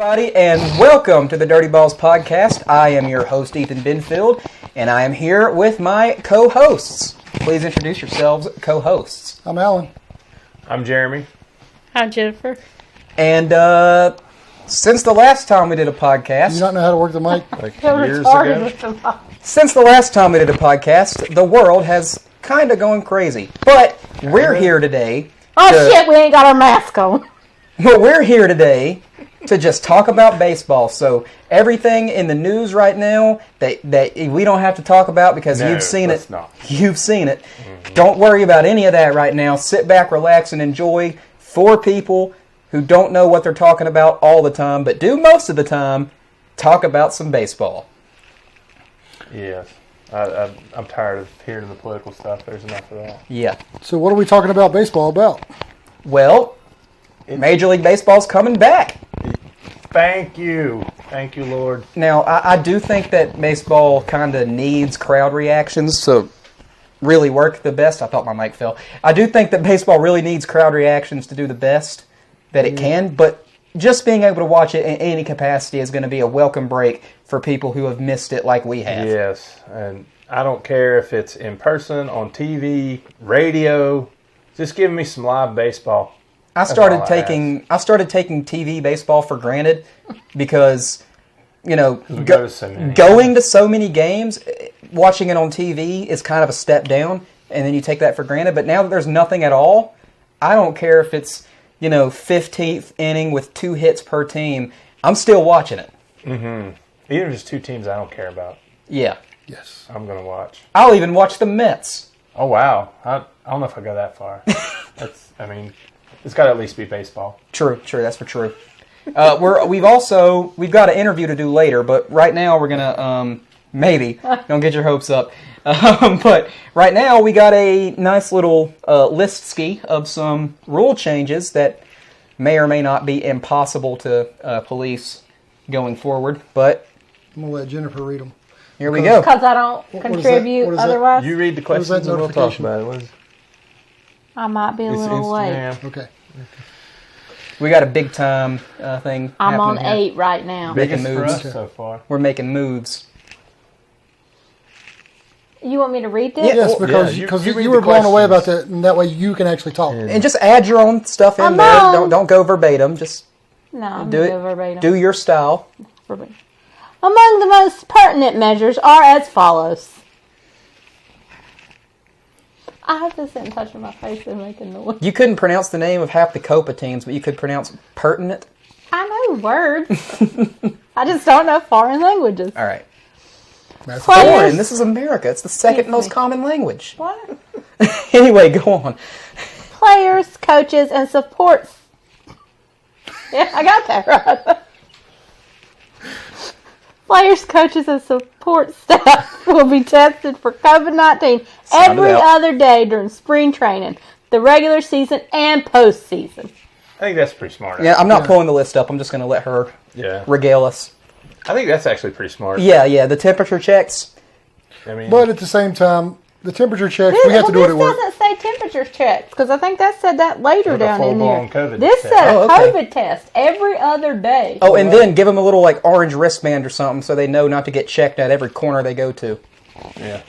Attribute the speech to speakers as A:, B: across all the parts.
A: everybody, and welcome to the Dirty Balls Podcast. I am your host, Ethan Binfield, and I am here with my co-hosts. Please introduce yourselves, co-hosts.
B: I'm Alan.
C: I'm Jeremy.
D: I'm Jennifer.
A: And since the last time we did a podcast...
B: Do you not know how to work the mic?
C: Like years ago.
A: Since the last time we did a podcast, the world has kind of gone crazy. But we're here today...
D: Shit, we ain't got our mask on.
A: But we're here today to just talk about baseball. So everything in the news right now that we don't have to talk about because you've seen it.
C: Not.
A: You've seen it. Mm-hmm. Don't worry about any of that right now. Sit back, relax, and enjoy. For people who don't know what they're talking about all the time, but do most of the time, talk about some baseball.
C: Yes. I'm tired of hearing the political stuff. There's enough of that.
A: Yeah.
B: So what are we talking about baseball about?
A: Well, Major League Baseball's coming back.
C: Thank you. Thank you, Lord.
A: Now, I do think that baseball kind of needs crowd reactions to really work the best. I thought my mic fell. I do think that baseball really needs crowd reactions to do the best that it can, but just being able to watch it in any capacity is going to be a welcome break for people who have missed it like we have.
C: Yes, and I don't care if it's in person, on TV, radio. Just give me some live baseball.
A: I started taking TV baseball for granted because, going to so many games, watching it on TV is kind of a step down, and then you take that for granted. But now that there's nothing at all, I don't care if it's 15th inning with 2 hits per team. I'm still watching it.
C: Mm-hmm. Even if it's 2 teams I don't care about.
A: Yeah.
B: Yes.
C: I'm going to watch.
A: I'll even watch the Mets.
C: Oh, wow. I don't know if I go that far. It's got to at least be baseball.
A: True. That's for true. We've got an interview to do later, but right now we're gonna maybe don't get your hopes up. But right now we got a nice little list ski of some rule changes that may or may not be impossible to police going forward. But
B: I'm going to let Jennifer read them.
A: Here we go.
D: Because I don't contribute otherwise.
C: You read the questions and we'll talk about it.
D: I might be a little late.
B: Okay.
A: We got a big time thing.
D: I'm on
A: here.
D: 8 right now.
A: Making moves
C: so far.
A: We're making moves.
D: You want me to read this?
B: Yes, because you were blown away about that, and that way you can actually talk.
C: Yeah.
A: And just add your own stuff in there. Don't go verbatim. Just
D: do it verbatim.
A: Do your style.
D: Verbatim. Among the most pertinent measures are as follows. I have to sit and touch my face and make a noise.
A: You couldn't pronounce the name of half the Copa teams, but you could pronounce pertinent.
D: I know words. I just don't know foreign languages.
A: All right.
B: That's
A: Foreign. This is America. It's the second most common language.
D: What?
A: Anyway, go on.
D: Players, coaches, and supports. Yeah, I got that right. Players, coaches, and support staff will be tested for COVID-19 every other day during spring training, the regular season, and postseason.
C: I think that's pretty smart.
A: Yeah, I'm not pulling the list up. I'm just going to let her regale us.
C: I think that's actually pretty smart.
A: Yeah. The temperature checks.
B: But at the same time, the temperature checks, we have to do it at work.
D: This doesn't say temperature checks, because I think that said that later down in there.
C: COVID
D: this
C: test.
D: said a COVID test every other day.
A: Oh, and then give them a little orange wristband or something so they know not to get checked at every corner they go to.
C: Yeah.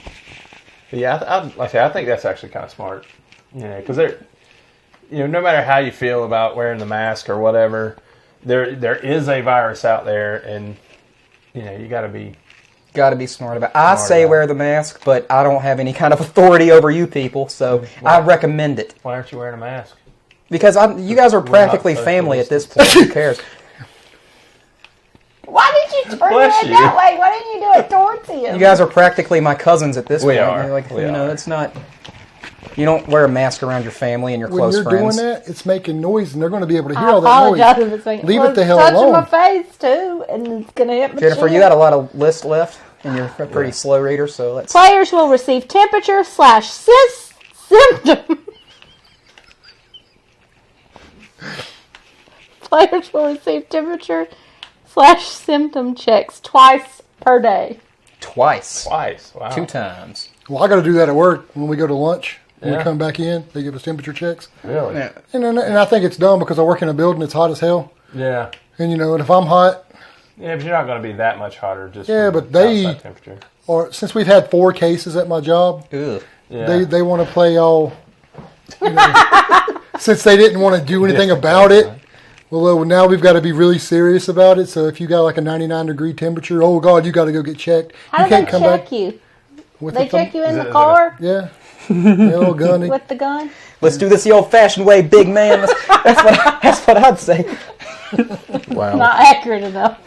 C: Yeah, I think that's actually kind of smart. Because no matter how you feel about wearing the mask or whatever, there is a virus out there, and you got to be
A: smart about it. I say wear the mask, but I don't have any kind of authority over you people, so I recommend it.
C: Why aren't you wearing a mask?
A: Because you guys are practically family at this point. Who cares?
D: Why did you turn it that way? Why didn't you do it towards him?
A: You guys are practically my cousins at this point.
C: We are.
A: It's not... You don't wear a mask around your family and your close friends.
B: When you're doing that, it's making noise, and they're going to be able to hear all that noise.
D: I apologize if it's making
B: Leave it the hell
D: alone.
B: alone.
D: It's touching my face, too, and it's going to hit my
A: Jennifer,
D: chin.
A: you got a lot of list left, and you're a pretty slow reader, so let's...
D: Players will receive temperature / symptom. Players will receive temperature / symptom checks twice per day.
A: Twice.
C: Wow.
A: 2 times.
B: Well, I got to do that at work when we go to lunch. When we come back in, they give us temperature checks.
C: Really?
A: Yeah.
B: And I think it's dumb because I work in a building that's hot as hell.
C: Yeah.
B: And and if I'm hot,
C: Yeah, but you're not going to be that much hotter. Just
B: Yeah,
C: from
B: but they-
C: outside temperature.
B: or since we've had 4 cases at my job,
A: Ugh.
C: Yeah.
B: they want to play all. Since they didn't want to do anything about it. Well, now we've got to be really serious about it. So if you got like a 99-degree temperature, oh God, you got to go get checked.
D: How do they check you?
B: with
D: They
B: the thumb-
D: check you in
C: Is
D: the
C: it-
D: car
B: Yeah, the old gun.
D: with the gun?
A: Let's do this the old-fashioned way, big man. That's what I'd say.
C: Wow.
D: Not accurate enough.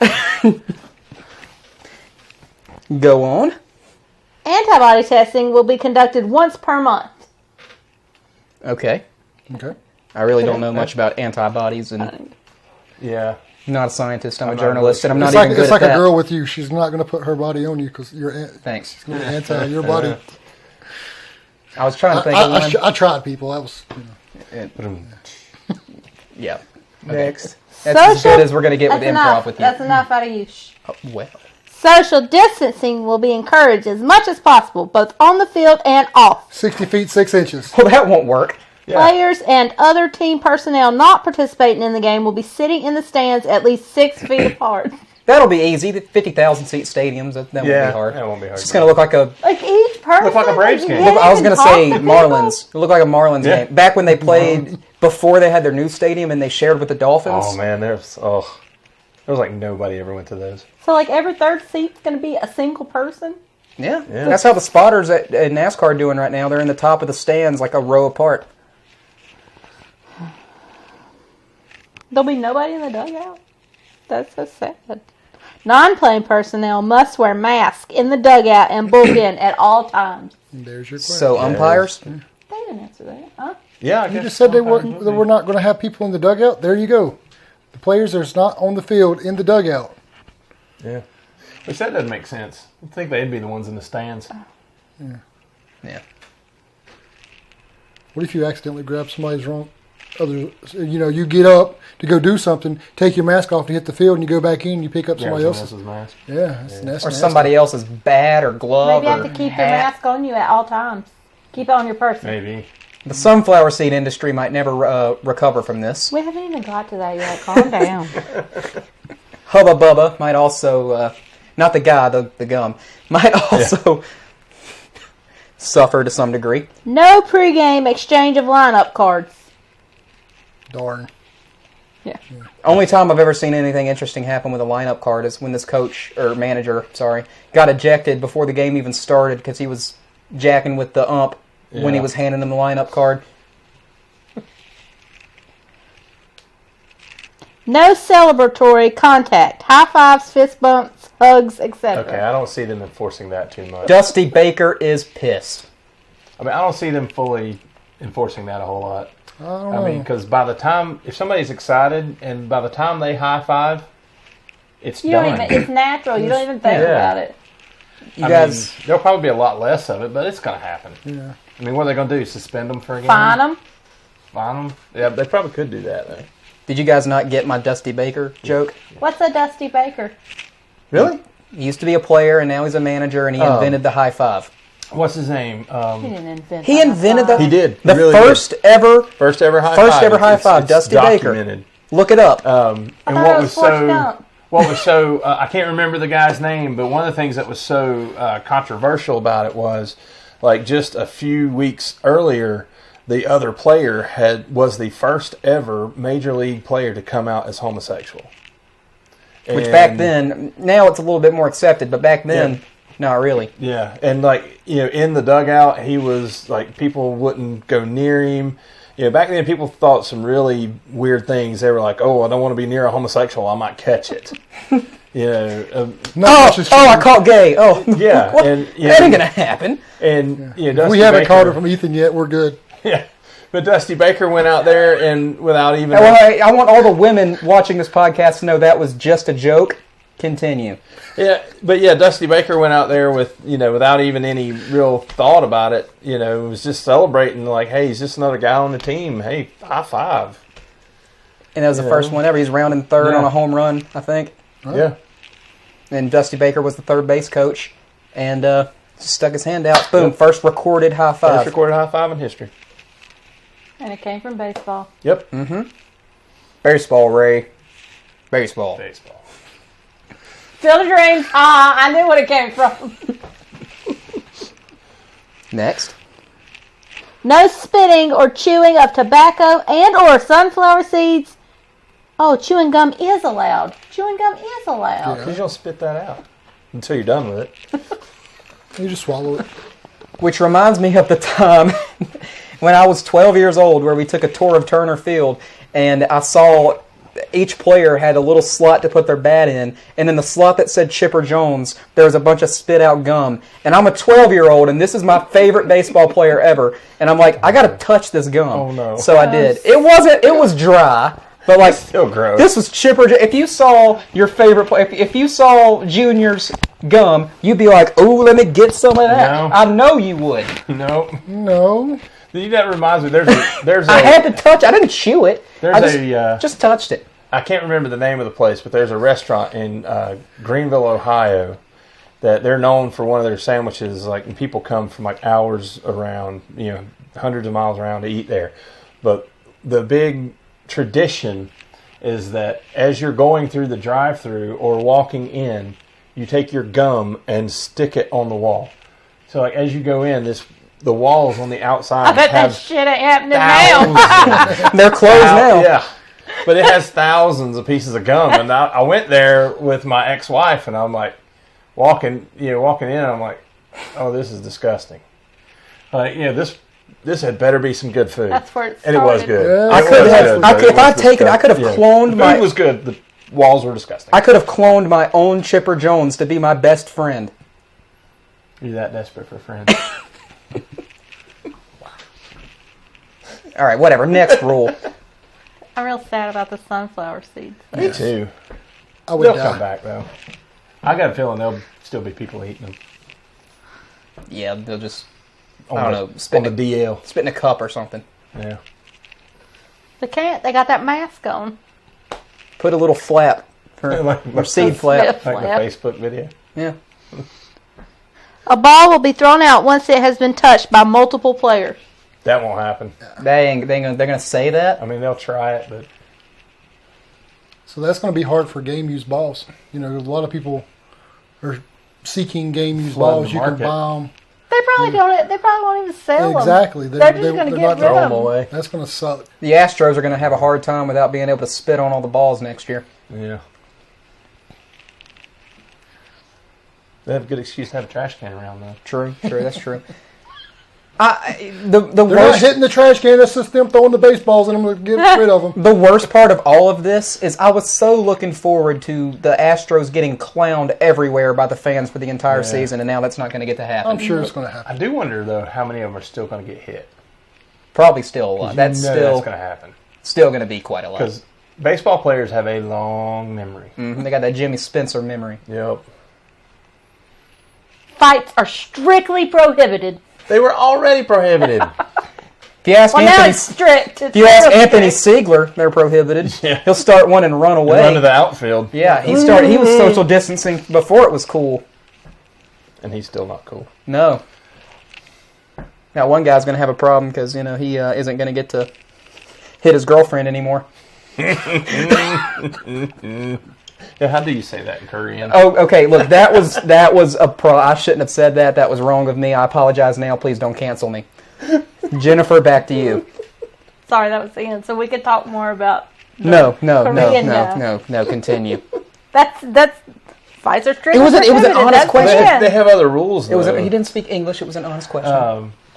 A: Go on.
D: Antibody testing will be conducted once per month.
A: Okay.
B: Okay.
A: I really don't know much about antibodies, and
C: Yeah.
A: I'm not a scientist. I'm a
C: I'm not
A: journalist, and I'm not
B: It's
A: even
B: like
A: good
B: it's
A: at
B: like
A: that.
B: a girl with you. She's not going to put her body on you because you're
A: Thanks.
B: anti your body.
A: I was trying to think of one.
B: I tried, people. That was.
A: Yeah. Next. That's as good as we're going to get with
D: That's
A: improv
D: enough.
A: with you.
D: That's enough out of you. Shh.
A: Oh, well.
D: Social distancing will be encouraged as much as possible, both on the field and off.
B: 60 feet 6 inches.
A: Well, that won't work.
C: Yeah.
D: Players and other team personnel not participating in the game will be sitting in the stands at least 6 feet apart.
A: That'll be easy. The 50,000-seat stadiums, that won't be hard.
C: That won't be hard.
A: It's just going to look like a...
D: Like each person.
C: Look like a Braves game.
A: Look, I was
D: going to
A: say Marlins. It looked like a Marlins
C: Yeah.
A: game. Back when they played, before they had their new stadium and they shared with the Dolphins.
C: Oh man, there was like nobody ever went to those.
D: So like every third seat's going to be a single person?
A: Yeah. That's how the spotters at NASCAR are doing right now. They're in the top of the stands like a row apart.
D: There'll be nobody in the dugout? That's so sad. Non-playing personnel must wear masks in the dugout and bullpen at all times.
B: There's your question.
A: So umpires?
D: They didn't answer that, huh?
C: Yeah, I
B: You
C: guess
B: just said they
C: sometimes
B: we're not going to have people in the dugout. There you go. The players are not on the field in the dugout.
C: Yeah, which that doesn't make sense. I think they'd be the ones in the stands.
A: Yeah.
B: What if you accidentally grab somebody's wrong? You get up to go do something, take your mask off to hit the field, and you go back in and you pick up somebody else's.
C: mask.
B: Yeah, that's nasty.
A: Or somebody else's bat or glove
D: Maybe you have
A: or
D: to keep your
A: hat.
D: mask on you at all times. Keep it on your person.
C: Maybe.
A: The sunflower seed industry might never recover from this.
D: We haven't even got to that yet. Calm down.
A: Hubba Bubba might also, not the guy, the gum, might also suffer to some degree.
D: No pregame exchange of lineup cards.
B: Darn.
D: Yeah.
A: Only time I've ever seen anything interesting happen with a lineup card is when this coach, or manager, sorry, got ejected before the game even started because he was jacking with the ump when he was handing him the lineup card.
D: No celebratory contact. High fives, fist bumps, hugs, etc.
C: Okay, I don't see them enforcing that too much.
A: Dusty Baker is pissed.
C: I mean, I don't see them fully enforcing that a whole lot.
B: I don't know.
C: I mean, because by the time, if somebody's excited, and by the time they high five, it's
D: You
C: done.
D: don't even. It's natural. You don't even think
C: Yeah.
D: about it.
A: You guys,
C: there'll probably be a lot less of it, but it's going to happen.
B: Yeah.
C: I mean, what are they going to do? Suspend them for a game?
D: Fine them.
C: Fine them? Yeah, they probably could do that, though.
A: did you guys not get my Dusty Baker joke?
D: What's a Dusty Baker?
C: Really?
A: He used to be a player, and now he's a manager, and he invented the high five.
C: What's his name?
D: He didn't invent.
A: He
D: high
A: invented
D: five.
A: the-
C: He did.
A: The
C: He really did.
A: first ever
C: First ever high
A: First
C: five.
A: ever high
C: It's-
A: five,
C: it's
A: Dusty Baker.
C: documented.
A: Look it up.
C: And
D: thought
C: what
D: it
C: was
D: Forrest
C: so
D: Gump.
C: what was so I can't remember the guy's name, but one of the things that was so controversial about it was like just a few weeks earlier, the other player was the first ever major league player to come out as homosexual.
A: Which
C: And-
A: back then, now it's a little bit more accepted, but back then, not really.
C: Yeah, and like in the dugout, he was like people wouldn't go near him. Back then people thought some really weird things. They were like, "Oh, I don't want to be near a homosexual. I might catch it."
B: Not much has
A: I
B: changed.
A: caught gay. Oh,
C: Yeah,
A: What?
C: and
A: that ain't gonna happen.
C: And
B: We
C: Dusty
B: haven't
C: Baker,
B: caught it from Ethan yet. We're good.
C: Yeah, but Dusty Baker went out there and without even.
A: Well, I want all the women watching this podcast to know that was just a joke. Continue.
C: Dusty Baker went out there with without even any real thought about it. Was just celebrating like, hey, he's just another guy on the team. Hey, high five.
A: And that was the first one ever. He's rounding third on a home run, I think.
C: Yeah.
A: And Dusty Baker was the third base coach, and just stuck his hand out. Boom! First recorded high five.
C: First recorded high five in history.
D: And it came from baseball.
C: Yep.
A: Baseball, Ray. Baseball.
C: Baseball.
D: Field of Dreams. I knew where it came from.
A: Next.
D: No spitting or chewing of tobacco and or sunflower seeds. Oh, chewing gum is allowed. Chewing gum is allowed.
C: Because you don't spit that out until you're done with it.
B: You just swallow it.
A: Which reminds me of the time when I was 12 years old where we took a tour of Turner Field and I saw each player had a little slot to put their bat in, and in the slot that said Chipper Jones, there was a bunch of spit out gum. And I'm a 12-year-old, and this is my favorite baseball player ever. And I'm like, I got to touch this gum.
C: Oh, no.
A: So I did. It was dry, but like,
C: Still gross.
A: this was Chipper. If you saw your favorite player, if you saw Junior's gum, you'd be like, "Ooh, let me get some of that."
C: No.
A: I know you would.
C: Nope.
B: No.
C: That reminds me, there's a...
A: I had to touch. I didn't chew it.
C: There's
A: I just touched it.
C: I can't remember the name of the place, but there's a restaurant in Greenville, Ohio, that they're known for one of their sandwiches. Like, and people come from like hours around, hundreds of miles around to eat there. But the big tradition is that as you're going through the drive-thru or walking in, you take your gum and stick it on the wall. So like as you go in, the walls on the outside
D: I bet that
C: have
D: shit ain't happening now.
C: thousands.
A: They're closed now.
C: Yeah. But it has thousands of pieces of gum. And I went there with my ex-wife, and I'm like, walking in, I'm like, oh, this is disgusting. Like, this had better be some good food.
D: That's where it
C: And it was
D: started.
C: good.
B: Yeah.
A: I
C: It
A: could
C: was
A: have.
C: good,
A: I
C: but
A: could,
C: it
A: if I'd
C: was
A: taken. I could have
C: disgusting.
A: cloned
C: The
A: my.
C: food was good. The walls were disgusting.
A: I could have cloned my own Chipper Jones to be my best friend.
C: You're that desperate for friends.
A: All right, whatever. Next rule.
D: I'm real sad about the sunflower seeds.
C: Me too.
B: I would
C: They'll
B: die.
C: come back though. I got a feeling there'll still be people eating them.
A: Yeah, they'll just
C: On
A: I
C: the,
A: don't know, spit
C: on
A: in
C: the DL.
A: spit in a cup or something.
C: Yeah.
D: They can't. They got that mask on.
A: Put a little flap or seed flap.
C: Like
D: Flap.
C: the Facebook video.
A: Yeah.
D: A ball will be thrown out once it has been touched by multiple players.
C: That won't happen.
A: They're gonna say that.
C: I mean, they'll try it, but
B: So that's going to be hard for game-used balls. A lot of people are seeking game-used
C: Flood
B: balls.
C: the
B: You can
C: market.
B: buy them.
D: They probably don't. They probably won't even sell them.
B: Exactly.
D: They're just going to get rid
C: throw
D: of
C: them
D: them.
C: away.
B: That's going to suck.
A: The Astros are gonna have a hard time without being able to spit on all the balls next year.
C: Yeah. They have a good excuse to have a trash can around though.
A: True. That's true. The
B: They're not
A: worst.
B: hitting the trash can. That's just them throwing the baseballs and I'm going to get rid of them.
A: The worst part of all of this is I was so looking forward to the Astros getting clowned everywhere by the fans for the entire
C: Yeah.
A: season, and now that's not going to get to happen.
B: I'm sure it's going to happen.
C: I do wonder though how many of them are still going to get hit.
A: Probably still a lot. That's
C: that's
A: still
C: going to happen
A: going to be quite a lot.
C: because baseball players have a long memory.
A: They got that Jimmy Spencer memory.
C: Yep.
D: Fights are strictly prohibited.
C: They were already prohibited.
A: If you ask
D: Well, now
A: Anthony,
D: it's strict.
A: if you ask Anthony Siegler, they're prohibited.
C: Yeah.
A: He'll start one and run away.
C: Run to the outfield.
A: Yeah, he started. He was social distancing before it was cool.
C: And he's still not cool.
A: No. Now one guy's going to have a problem because he isn't going to get to hit his girlfriend anymore.
C: Yeah, how do you say that in Korean?
A: Oh, okay. Look, that was I shouldn't have said that. That was wrong of me. I apologize now. Please don't cancel me. Jennifer, back to you.
D: Sorry, that was the end. So we could talk more about.
A: No. Continue.
D: That's fights are strictly
A: It was an
D: prohibited.
A: honest
D: That's the
A: question.
D: end.
C: They have other rules.
A: It was.
C: though.
A: He didn't speak English. It was an honest question.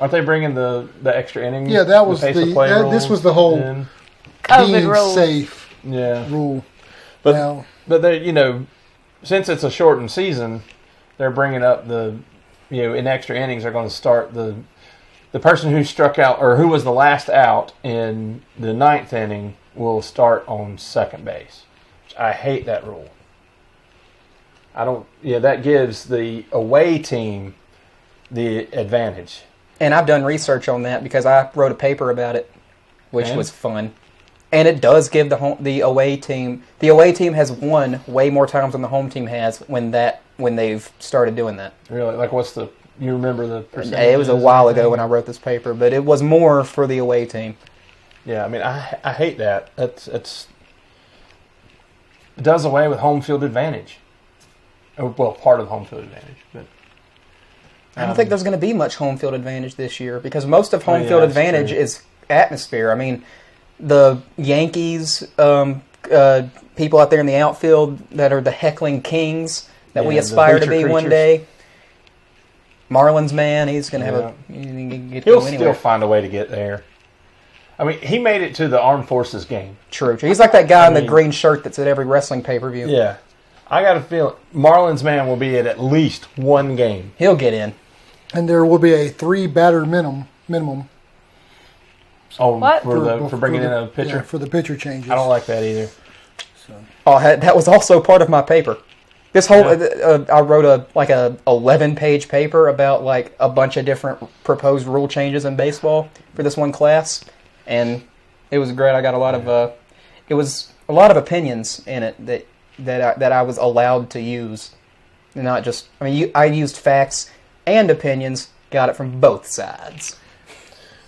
C: Aren't they bringing the extra innings?
B: Yeah, that was
C: pace of
B: the-
C: play
B: that- this
C: rules
B: was the whole-
C: in?
D: COVID
B: Being
D: rules.
B: safe
C: Yeah,
B: rule.
C: but
B: Now,
C: they since it's a shortened season, they're bringing up in extra innings they're going to start the person who struck out or who was the last out in the ninth inning will start on second base. I hate that rule. I don't. Yeah, that gives the away team the advantage.
A: And I've done research on that because I wrote a paper about it, which
C: And?
A: was fun. And it does give the away team. The away team has won way more times than the home team has when they've started doing that.
C: Really, like what's the? You remember the percentage?
A: It was a while ago when I wrote this paper, but it was more for the away team.
C: Yeah, I mean, I hate that. It's does away with home field advantage. Well, part of home field advantage, but
A: I don't think there's going to be much home field advantage this year because most of home
C: yeah,
A: field
C: that's
A: advantage
C: true.
A: is atmosphere. I mean, the Yankees, people out there in the outfield that are the heckling kings that we
C: Yeah, the
A: aspire to be
C: bleacher
A: one
C: creatures.
A: day. Marlins man, he's going to have
C: he'll
A: go anywhere.
C: still find a way to get there. I mean, he made it to the Armed Forces game.
A: True. He's like that guy in the
C: mean-
A: green shirt that's at every wrestling pay-per-view.
C: Yeah. I got a feeling Marlins man will be at least one game.
A: He'll get in.
B: And there will be a 3-batter minimum
C: Oh,
D: What?
C: for bringing in
B: the-
C: a pitcher?
B: yeah, for the pitcher changes.
C: I don't like that either.
A: Oh, that was also part of my paper. This whole I wrote a 11-page paper about like a bunch of different proposed rule changes in baseball for this one class, and it was great. I got a lot of it was a lot of opinions in it that I was allowed to use, and not just. I mean, I used facts and opinions. Got it from both sides.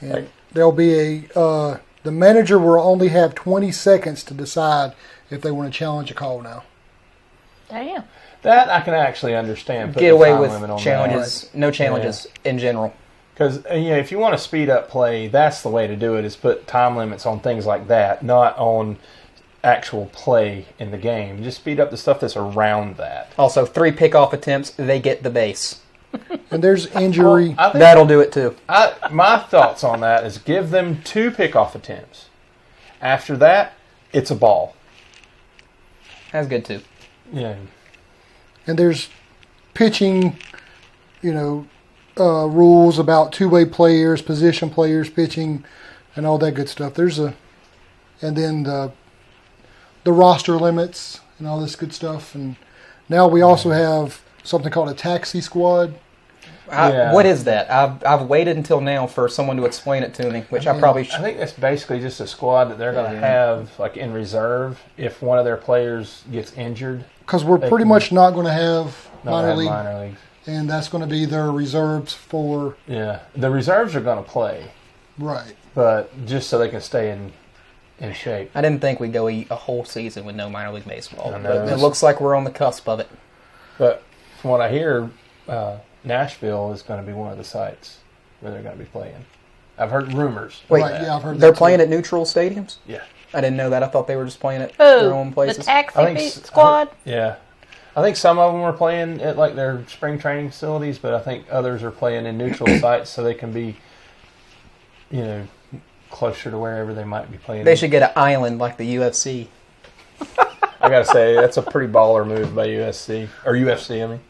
B: And there'll be the manager will only have 20 seconds to decide if they want to challenge a call now.
D: Damn.
C: That I can actually understand. putting
A: Get
C: a
A: away
C: time
A: with
C: limit on
A: challenges. No challenges in general.
C: Because if you want to speed up play, that's the way to do it. Is put time limits on things like that, not on actual play in the game. Just speed up the stuff that's around that.
A: Also, 3 pickoff attempts, they get the base.
B: And there's injury.
C: I think
A: That'll do it too.
C: my thoughts on that is give them 2 pickoff attempts. After that, it's a ball.
A: That's good too.
C: Yeah.
B: And there's pitching, rules about two-way players, position players, pitching, and all that good stuff. And then the roster limits and all this good stuff. And now we also have something called a taxi squad.
C: Yeah.
A: What is that? I've waited until now for someone to explain it to me, which I probably
C: I
A: should.
C: think that's basically just a squad that they're going to have like in reserve if one of their players gets injured.
B: Because we're pretty much not going to have minor league,
C: minor leagues.
B: and that's going to be their reserves for
C: Yeah, the reserves are going to play,
B: right.
C: but just so they can stay in shape.
A: I didn't think we'd go a whole season with no minor league baseball,
C: I know.
A: but it looks like we're on the cusp of it.
C: But from what I hear, Nashville is going to be one of the sites where they're going to be playing. I've heard rumors.
A: Wait,
B: Right, yeah, I've heard
A: they're
B: that
A: playing
B: too.
A: at neutral stadiums?
C: Yeah.
A: I didn't know that. I thought they were just playing at their own
D: The
A: places.
D: taxi
C: I think
D: beat squad?
C: Yeah. I think some of them are playing at like their spring training facilities, but I think others are playing in neutral sites so they can be, closer to wherever they might be playing.
A: They should get an island like the UFC.
C: I got to say, that's a pretty baller move by UFC. Or UFC, I mean.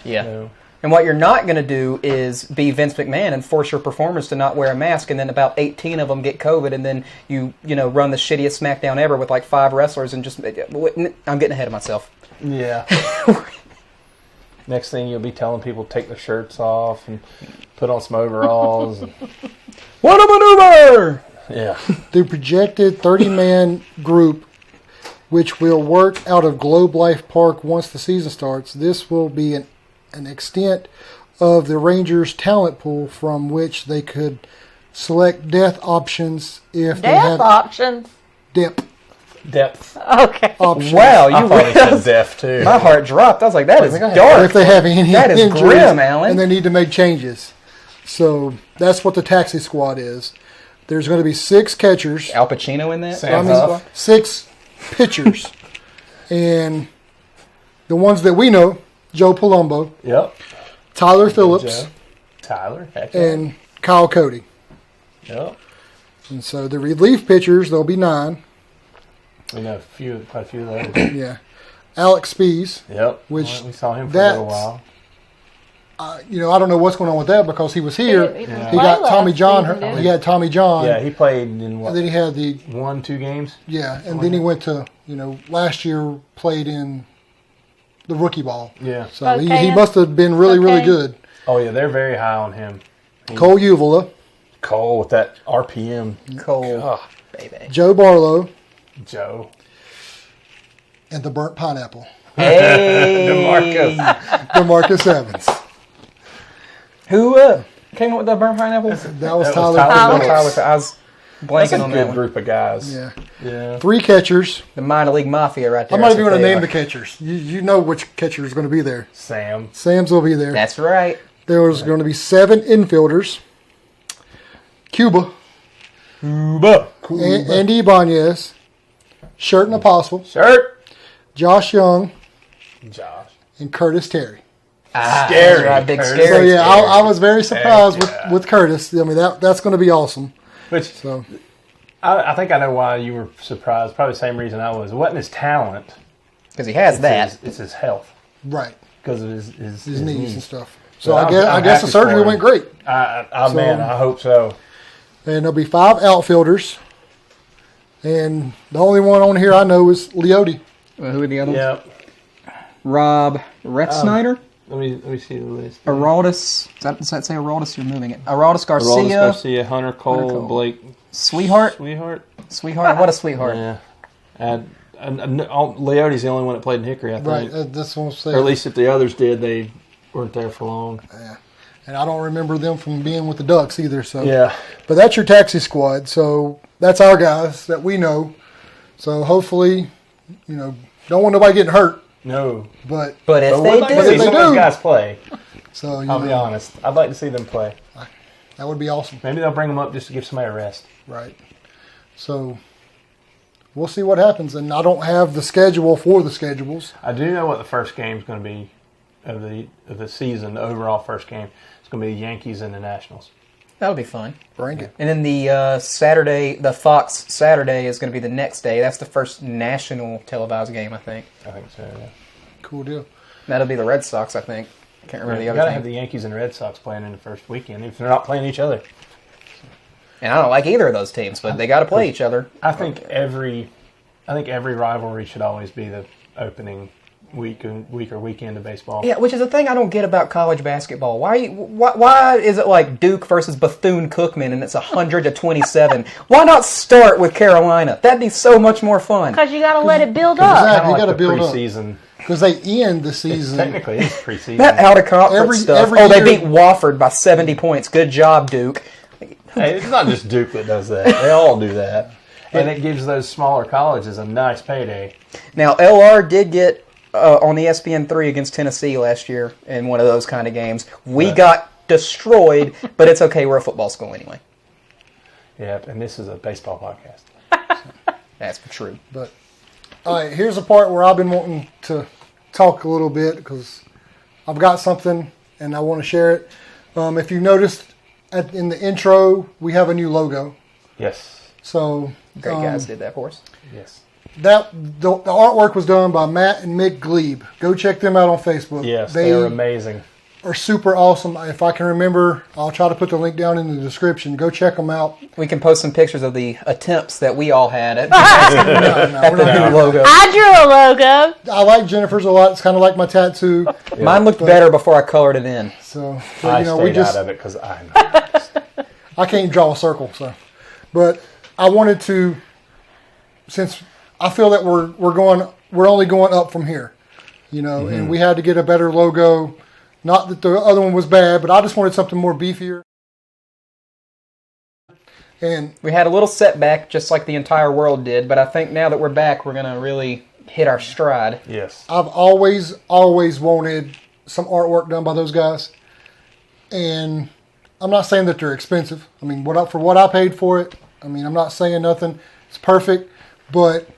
A: Yeah.
C: So,
A: And what you're not going to do is be Vince McMahon and force your performers to not wear a mask, and then about 18 of them get COVID, and then you run the shittiest SmackDown ever with like 5 wrestlers, and just I'm getting ahead of myself.
C: yeah. Next thing you'll be telling people to take their shirts off and put on some overalls. And,
A: What a maneuver!
C: yeah.
B: The projected 30-man group, which will work out of Globe Life Park once the season starts. This will be an extent of the Rangers' talent pool from which they could select depth options if they
D: Death
B: have
D: options.
B: depth
C: Depth.
D: Okay.
B: options.
A: Wow,
C: I
A: you
C: thought he said
A: really,
C: def too.
A: my heart dropped. I was like, that is
C: think I had-
A: dark.
B: If they have any
A: That is
B: injuries
A: grim, Alan.
B: and they need to make changes. So that's what the taxi squad is. There's going to be 6 catchers.
A: Al Pacino in that?
C: Sam
B: I mean,
C: Huff.
B: 6 pitchers. And the ones that we know, Joe Palumbo,
C: Yep.
B: Tyler Phillips,
C: Joe. Tyler. Heck yeah.
B: and Kyle Cody.
C: Yep.
B: And so the relief pitchers, there'll be 9.
C: We know quite a few of those.
B: Yeah. Alex Spees.
C: Yep.
B: Which
C: we saw him for a little
B: that's-
C: while.
B: I don't know what's going on with that because he was here.
D: He didn't
C: Yeah.
B: He
D: play
B: got
D: last
B: Tommy John.
D: season, did
B: He had Tommy John.
C: Yeah, he played in
B: And then he had the
C: 1-2 games.
B: and then he went to last year played in the rookie ball.
C: Yeah.
B: So he
D: Spokane.
B: must have been really
D: Spokane.
B: good.
C: Oh yeah, they're very high on him.
B: Cole Uvala,
C: Cole with that RPM.
A: Cole,
C: God.
A: baby.
B: Joe Barlow,
C: Joe.
B: and the burnt pineapple,
A: Hey,
C: DeMarcus.
B: DeMarcus Evans.
A: Who came up with the burnt pineapple?
B: That was
C: That was
B: Tyler.
C: Tyler
B: Phillips.
C: Phillips.
A: Tyler. I was blanking on that
C: good
A: one.
C: group of guys.
B: Yeah. 3 catchers.
A: The minor league mafia right there.
B: I'm not even going to name
A: the
B: the catchers. You know which catcher is going to be there.
C: Sam's
B: will be there.
A: That's right.
B: There's going to be 7 infielders. Cuba. Andy Ibanez. Shirt and Apostle. Josh Young. And Curtis Terry.
C: Scary.
A: That's right, big
C: Curtis.
A: scary.
B: So yeah, I was very surprised with Curtis. I mean, that's going to be awesome.
C: Which I think I know why you were surprised. Probably the same reason I was. It wasn't his talent.
A: Because he has that.
C: It's his health.
B: Right.
C: Because of his
B: knees and stuff. So
C: I'm
B: I guess the
C: happy
B: surgery
C: for him.
B: went great.
C: Man, I hope so.
B: And there'll be 5 outfielders. And the only one on here I know is Leote.
A: Who are the other ones?
C: Yep.
A: Rob Retzsnyder?
C: Let me see the list.
A: Aroldis. Does that say Aroldis? You're moving it. Aroldis Garcia.
C: Aroldis Garcia, Hunter Cole, Blake
A: Sweetheart.
C: Sweetheart.
A: What a sweetheart.
C: Yeah. And Leote's the only one that played in Hickory, I think.
B: Right. That's what I'm saying.
C: Or at least if the others did, they weren't there for long.
B: Yeah. And I don't remember them from being with the Ducks either. So
C: Yeah.
B: But that's your taxi squad. So that's our guys that we know. So hopefully, don't want nobody getting hurt.
C: No.
A: if
C: But
A: they
C: we'd like to
A: do,
C: see some of those guys play.
B: So
C: I'll be honest. I'd like to see them play.
B: That would be awesome.
C: Maybe they'll bring them up just to give somebody a rest.
B: Right. So we'll see what happens. And I don't have the schedule for the schedules.
C: I do know what the first game's going to be of the season, the overall first game. It's going to be the Yankees and the Nationals.
A: that'll be fun.
B: Bring it.
A: And then the Saturday, the Fox Saturday is going to be the next day. That's the first national televised game, I think.
C: I think so, yeah.
B: Cool deal.
A: That'll be the Red Sox, I think. I can't remember the
C: You
A: other
C: got to
A: team.
C: have the Yankees and Red Sox playing in the first weekend if they're not playing each other.
A: And I don't like either of those teams, but they got to play each other.
C: I think every rivalry should always be the opening week or weekend of baseball.
A: Yeah, which is the thing I don't get about college basketball. Why is it like Duke versus Bethune-Cookman and it's 100-27? Why not start with Carolina? That'd be so much more fun.
D: Because you got to let it build up.
B: Exactly.
C: Kinda
B: You
C: like
B: gotta
C: the
B: build up.
C: preseason.
B: Because they end the season.
C: Technically, it's preseason.
A: That out-of-conference
B: Every
A: stuff.
B: year-
A: They beat Wofford by 70 points. Good job, Duke.
C: Hey, it's not just Duke that does that. They all do that. And it gives those smaller colleges a nice payday.
A: Now, LR did get on the ESPN3 against Tennessee last year in one of those kind of games. We got destroyed, but it's okay. We're a football school anyway.
C: Yeah, and this is a baseball podcast.
A: That's true.
B: But all right, here's the part where I've been wanting to talk a little bit because I've got something and I want to share it. If you noticed in the intro, we have a new logo.
C: Yes.
B: So
A: Great guys did that for us.
C: Yes.
B: the artwork was done by Matt and Mick Glebe. Go check them out on Facebook.
C: Yes, they are amazing.
B: Are super awesome. If I can remember, I'll try to put the link down in the description. Go check them out.
A: We can post some pictures of the attempts that we all had at,
B: No,
A: at
B: we're
A: the
B: not
A: new
B: doing
A: logo.
D: I drew a logo.
B: I like Jennifer's a lot. It's kind of like my tattoo.
A: Mine looked better before I colored it in.
B: So
C: I
B: we
C: stayed
B: just
C: out of it because I know.
B: I can't draw a circle. So, but I wanted to, since I feel that we're only going up from here, and we had to get a better logo. Not that the other one was bad, but I just wanted something more beefier. And
A: We had a little setback, just like the entire world did, but I think now that we're back, we're going to really hit our stride.
C: Yes.
B: I've always wanted some artwork done by those guys. And I'm not saying that they're expensive. I mean, for what I paid for it, I'm not saying nothing. It's perfect, but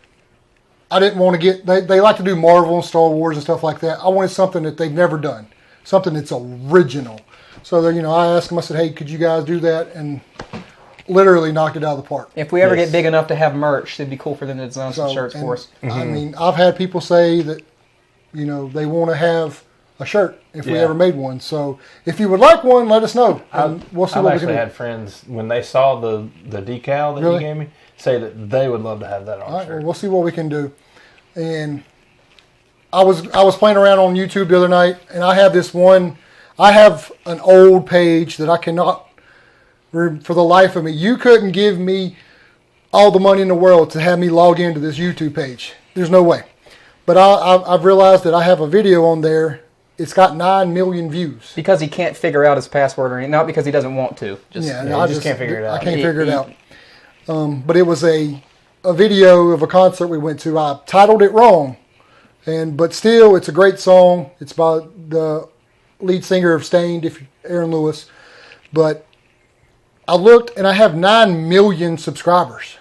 B: I didn't want to get. They like to do Marvel and Star Wars and stuff like that. I wanted something that they've never done, something that's original. So I asked them. I said, "Hey, could you guys do that?" And literally knocked it out of the park.
A: If we ever get big enough to have merch, it'd be cool for them to design some shirts for us.
B: I mean, I've had people say that they want to have a shirt if we ever made one. So if you would like one, let us know, and we'll see
C: I've
B: what we
C: actually
B: can do.
C: had friends when they saw the decal that
B: Really?
C: you gave me say that they would love to have that on
B: All right,
C: shirt.
B: well, we'll see what we can do. And I was playing around on YouTube the other night, and I have this one. I have an old page that I cannot, for the life of me. You couldn't give me all the money in the world to have me log into this YouTube page. There's no way. But I've realized that I have a video on there. It's got 9 million views.
A: Because he can't figure out his password, or not because he doesn't want to.
B: Yeah,
C: you just can't figure it out.
B: I can't figure it out. But it was a video of a concert we went to. I titled it wrong, but still, it's a great song. It's by the lead singer of Stained, Aaron Lewis. But I looked, and I have 9 million subscribers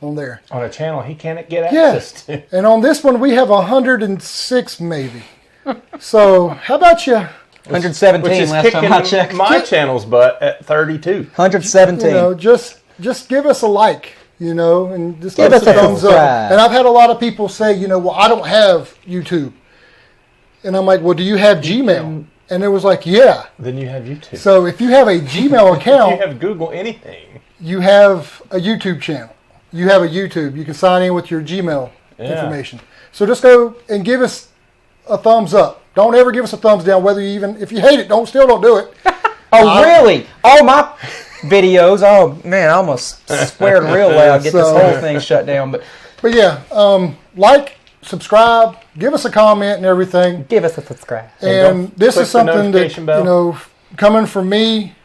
B: on there.
C: On a channel he can't get access to.
B: And on this one, we have 106 maybe. So how about you?
A: 117
C: Which is
A: last time I checked.
C: my channel's butt at 32.
A: 117.
B: You know, just give us a like, and just
A: Give
B: give us
A: us
B: a
A: a
B: thumbs up.
A: subscribe.
B: And I've had a lot of people say, well, I don't have YouTube. And I'm like, well, do you have Gmail? And it was like, yeah.
C: Then you have YouTube.
B: So if you have a Gmail account,
C: If you have Google anything.
B: you have a YouTube channel. You have a YouTube. You can sign in with your Gmail information. So just go and give us a thumbs up. Don't ever give us a thumbs down. If you hate it, still don't do it.
A: Oh, really? All my videos. Oh man, I almost sweared real loud. Get this whole thing shut down.
B: But yeah, like, subscribe, give us a comment and everything.
A: Give us a subscribe.
B: And this
C: click
B: is
C: the
B: something that,
C: notification bell.
B: coming from me,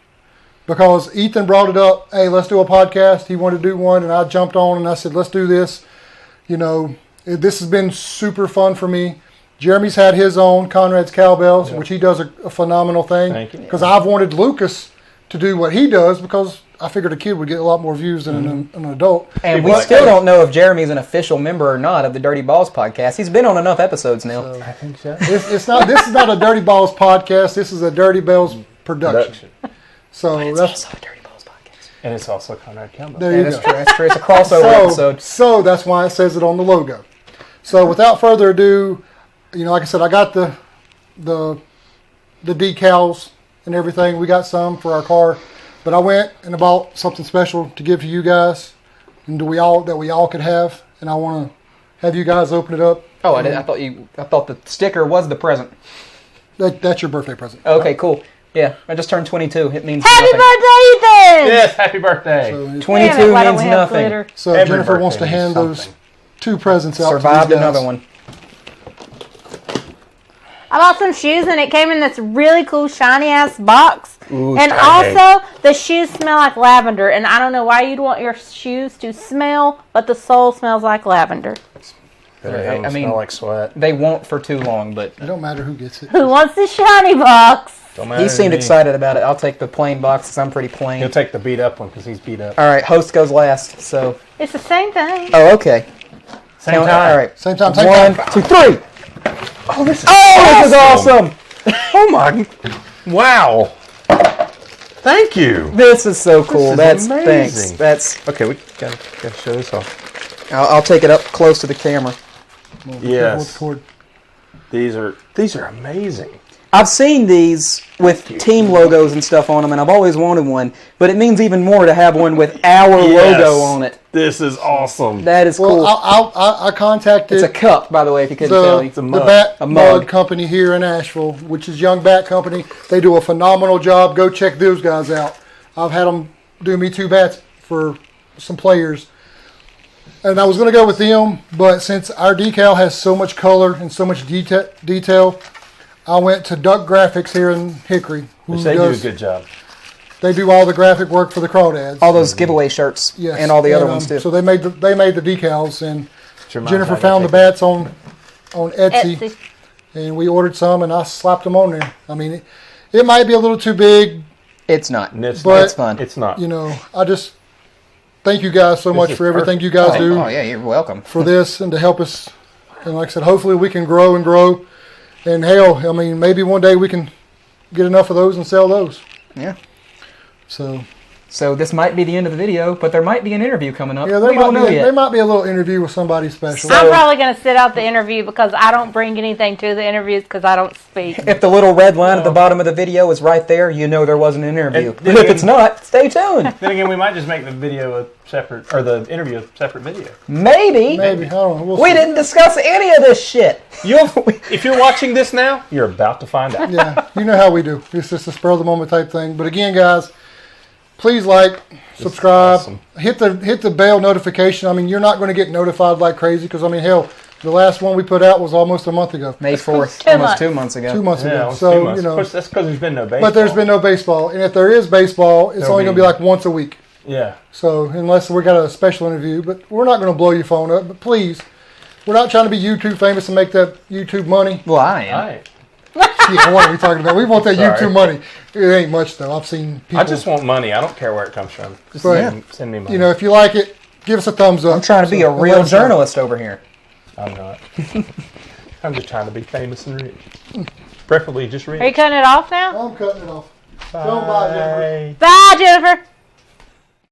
B: because Ethan brought it up. Hey, let's do a podcast. He wanted to do one, and I jumped on and I said, let's do this. This has been super fun for me. Jeremy's had his own, Conrad's Cowbells, which he does a phenomenal thing.
C: Thank you.
B: Because I've wanted Lucas to do what he does, because I figured a kid would get a lot more views than an adult.
A: And we still don't know if Jeremy's an official member or not of the Dirty Balls podcast. He's been on enough episodes now.
C: I think so.
B: It's not. This is not a Dirty Balls podcast. This is a Dirty Bells production. So
A: It's
B: that's
A: also a Dirty Balls podcast.
C: And it's also Conrad Campbell.
B: there you
A: That's
B: go.
A: true. That's true. It's a crossover episode.
B: So that's why it says it on the logo. So without further ado, like I said, I got the decals and everything. We got some for our car, but I went and bought something special to give to you guys, and that we all could have. And I want to have you guys open it up.
A: Oh, I did. I thought the sticker was the present.
B: That's your birthday present.
A: Okay, cool. Yeah, I just turned 22. It means
D: Happy
A: nothing.
D: birthday, Ethan!
C: Yes, happy birthday.
B: So,
A: 22
D: Damn it, why don't
A: means
D: we have
A: nothing.
D: glitter?
B: so
C: Every
B: Jennifer wants to
C: birthday
B: hand
C: means
B: those
C: something.
B: 2 presents out.
A: Survived
B: to these guys.
A: another one.
D: I bought some shoes and it came in this really cool shiny ass box.
A: Ooh,
D: and
C: shiny.
D: also the shoes smell like lavender. And I don't know why you'd want your shoes to smell, but the sole smells like lavender.
C: Better have them
A: I mean-
C: smell like sweat.
A: They won't for too long, but
B: It don't matter who gets it.
D: Who wants the shiny box?
C: Don't matter
A: he
C: to
A: seemed
C: me.
A: excited about it. I'll take the plain box because I'm pretty plain.
C: He'll take the beat up one because he's beat up.
A: All right, host goes last. So,
D: It's the same thing.
A: oh, okay.
C: Same
A: Count-
C: time.
A: All right.
B: Same time.
A: 1, 2, 3.
C: Oh, this is
A: Oh, this is awesome.
C: Oh my! Wow! Thank you.
A: This is so cool.
C: is
A: That's
C: amazing.
A: thanks. That's.
C: Okay, we gotta show this off.
A: I'll take it up close to the camera.
C: Yes,
B: Toward-
C: these are amazing.
A: I've seen these with team logos and stuff on them, and I've always wanted one. But it means even more to have one with our logo on it.
C: This is awesome.
A: That is cool.
B: Well, I contacted
A: It's a cup, by the way, if you couldn't tell me.
C: a
B: the
C: mug.
B: Bat
A: A
B: Mug
A: mug.
B: Company here in Asheville, which is Young Bat Company. They do a phenomenal job. Go check those guys out. I've had them do me 2 bats for some players. And I was going to go with them, but since our decal has so much color and so much detail, I went to Duck Graphics here in Hickory.
C: Which they do a good job.
B: They do all the graphic work for the crawdads.
A: All those giveaway shirts
B: Yes.
A: and all the other ones, too.
B: So they made the decals, and
C: Sure, mine's
B: Jennifer
C: not
B: found the
C: gonna
B: bats on Etsy, and we ordered some, and I slapped them on there. I mean, it might be a little too big,
A: It's not.
C: take- It's,
B: But-
A: It's fun.
C: it's not.
B: I just thank you guys so much
C: is
B: for everything you guys do
A: Oh, yeah, you're welcome.
B: for this and to help us. And like I said, hopefully we can grow and grow. And hell, I mean, maybe one day we can get enough of those and sell those.
A: Yeah.
B: So
A: So this might be the end of the video, but there might be an interview coming up.
B: yeah,
A: we don't know
B: there
A: yet.
B: might be a little interview with somebody special.
D: I'm probably going to sit out the interview because I don't bring anything to the interviews because I don't speak.
A: If the little red line at the bottom of the video is right there, you know there was an interview.
C: And
A: But
C: then
A: if
C: again-
A: it's not, stay tuned.
C: Then again, we might just make the video a separate, or the interview a separate video.
A: Maybe.
B: Maybe, I don't know. We'll
A: We
B: see.
A: didn't discuss any of this shit.
C: If you're watching this now, you're about to find out.
B: Yeah, you know how we do. It's just a spur of the moment type thing. But again, guys, please like, subscribe,
C: awesome.
B: hit the bell notification. I mean, you're not going to get notified like crazy because I mean, hell, the last one we put out was almost a month ago,
A: May 4th,
D: 2
A: almost
D: months.
A: 2 months ago.
B: 2 months
C: Yeah,
B: ago.
C: almost
B: So
C: 2 months.
B: you know,
C: Of course, that's because there's been no baseball.
B: but there's been no baseball, and if there is baseball, it's
C: There'll
B: only going to
C: be-
B: be like once a week.
C: Yeah.
B: So unless we got a special interview, but we're not going to blow your phone up. But please, we're not trying to be YouTube famous and make that YouTube money.
A: Well, I am.
C: All right.
B: Yeah, what are we talking about? We want that
C: Sorry.
B: YouTube money. It ain't much though. I've seen people.
C: I just want money. I don't care where it comes from. Just
B: But,
C: send me money.
B: you know, if you like it, give us a thumbs up.
A: I'm trying to be a
B: So,
A: real
B: let us know.
A: journalist over here.
C: I'm not. I'm just trying to be famous and rich. Preferably just rich.
D: Are you cutting it off now?
B: I'm cutting it off. Don't buy Jennifer.
C: Bye.
D: Bye, Jennifer.